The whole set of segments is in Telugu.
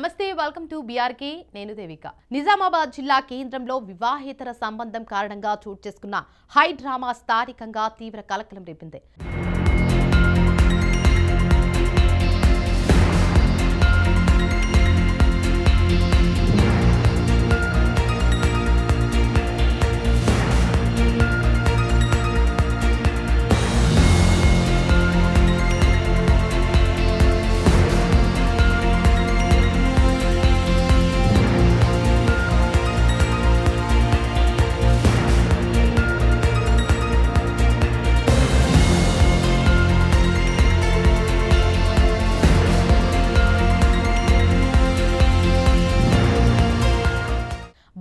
నమస్తే వెల్కమ్ టు బీఆర్కే నేను దేవిక. నిజామాబాద్ జిల్లా కేంద్రంలో వివాహేతర సంబంధం కారణంగా చోటు చేసుకున్న హై డ్రామా స్థానికంగా తీవ్ర కలకలం రేపింది.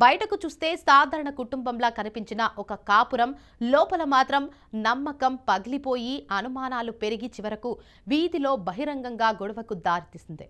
బయటకు చూస్తే సాధారణ కుటుంబంలా కనిపించిన ఒక కాపురం లోపల మాత్రం నమ్మకం పగిలిపోయి అనుమానాలు పెరిగి చివరకు వీధిలో బహిరంగంగా గొడవకు దారితీసింది.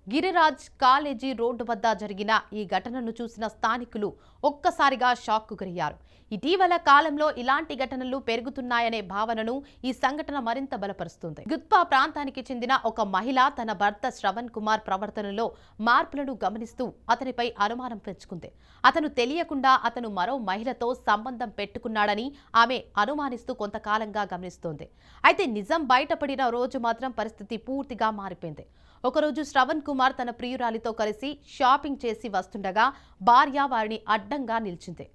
గిరిరాజ్ కాలేజీ రోడ్డు వద్ద జరిగిన ఈ ఘటనను చూసిన స్థానికులు ఒక్కసారిగా షాక్కు గురయ్యారు. ఇటీవల కాలంలో ఇలాంటి ఘటనలు పెరుగుతున్నాయనే భావనను ఈ సంఘటన మరింత బలపరుస్తుంది. గుత్పా ప్రాంతానికి చెందిన ఒక మహిళ తన భర్త శ్రవణ్ కుమార్ ప్రవర్తనలో మార్పులను గమనిస్తూ అతనిపై అనుమానం పెంచుకుంది. అతను తెలియకుండా అతను మరో మహిళతో సంబంధం పెట్టుకున్నాడని ఆమె అనుమానిస్తూ కొంతకాలంగా గమనిస్తోంది. అయితే నిజం బయటపడిన రోజు మాత్రం పరిస్థితి పూర్తిగా మారిపోయింది. ఒకరోజు శ్రవణ్ కుమార్ తన ప్రియురాలితో కలిసి షాపింగ్ చేసి వస్తుండగా భార్య వారిని అడ్డంగా నిలిచింది.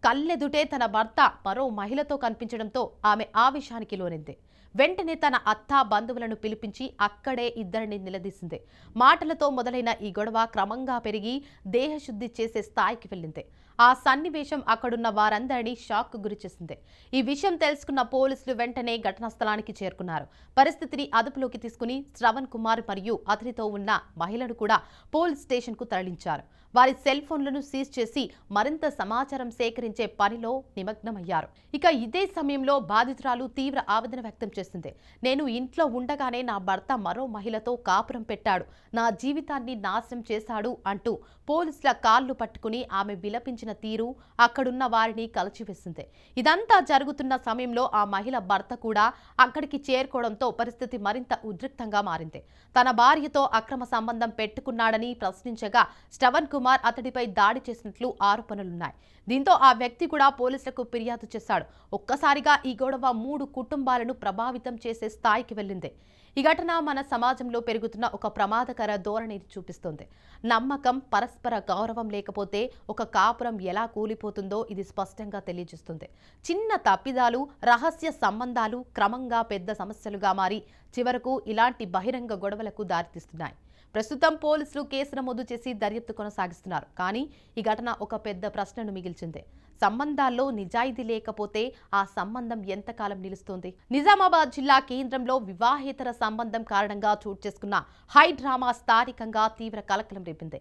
కళ్ళెదుటే తన భర్త మరో మహిళతో కనిపించడంతో ఆమె ఆవేశానికి లోనింది. వెంటనే తన అత్త బంధువులను పిలిపించి అక్కడే ఇద్దరిని నిలదీసింది. మాటలతో మొదలైన ఈ గొడవ క్రమంగా పెరిగి దేహశుద్ధి చేసే స్థాయికి వెళ్ళింది. ఆ సన్నివేశం అక్కడున్న వారందరినీ షాక్కు గురిచేసింది. ఈ విషయం తెలుసుకున్న పోలీసులు వెంటనే ఘటనా స్థలానికి చేరుకున్నారు. పరిస్థితిని అదుపులోకి తీసుకుని శ్రవణ్ కుమార్ మరియు అతనితో ఉన్న మహిళను కూడా పోలీస్ స్టేషన్కు తరలించారు. వారి సెల్ ఫోన్లను సీజ్ చేసి మరింత సమాచారం సేకరించే పనిలో నిమగ్నమయ్యారు. ఇక ఇదే సమయంలో బాధితురాలు తీవ్ర ఆవేదన వ్యక్తం చేసింది. నేను ఇంట్లో ఉండగానే నా భర్త మరో మహిళతో కాపురం పెట్టాడు, నా జీవితాన్ని నాశనం చేశాడు అంటూ పోలీసుల కాళ్లు పట్టుకుని ఆమె విలపించిన తీరు అక్కడున్న వారిని కలచివేసింది. ఇదంతా జరుగుతున్న సమయంలో ఆ మహిళ భర్త కూడా అక్కడికి చేరుకోవడంతో పరిస్థితి మరింత ఉద్రిక్తంగా మారింది. తన భార్యతో అక్రమ సంబంధం పెట్టుకున్నాడని ప్రశ్నించగా శ్రవణ్ కుమార్ అతడిపై దాడి చేసినట్లు ఆరోపణలున్నాయి. దీంతో ఆ వ్యక్తి కూడా పోలీసులకు ఫిర్యాదు చేశాడు. ఒక్కసారిగా ఈ గొడవ 3 కుటుంబాలను ప్రభావితం చేసే స్థాయికి వెళ్ళింది. ఈ ఘటన మన సమాజంలో పెరుగుతున్న ఒక ప్రమాదకర ధోరణిని చూపిస్తోంది. నమ్మకం, పరస్పర గౌరవం లేకపోతే ఒక కాపురం ఎలా కూలిపోతుందో ఇది స్పష్టంగా తెలియజేస్తుంది. చిన్న తప్పిదాలు, రహస్య సంబంధాలు క్రమంగా పెద్ద సమస్యలుగా మారి చివరకు ఇలాంటి బహిరంగ గొడవలకు దారితీస్తున్నాయి. ప్రస్తుతం పోలీసులు కేసు నమోదు చేసి దర్యాప్తు కొనసాగిస్తున్నారు. కానీ ఈ ఘటన ఒక పెద్ద ప్రశ్నను మిగిల్చింది. సంబంధాల్లో నిజాయితీ లేకపోతే ఆ సంబంధం ఎంతకాలం నిలుస్తుంది? నిజామాబాద్ జిల్లా కేంద్రంలో వివాహేతర సంబంధం కారణంగా చోటు చేసుకున్న హై డ్రామా స్థానికంగా తీవ్ర కలకలం రేపింది.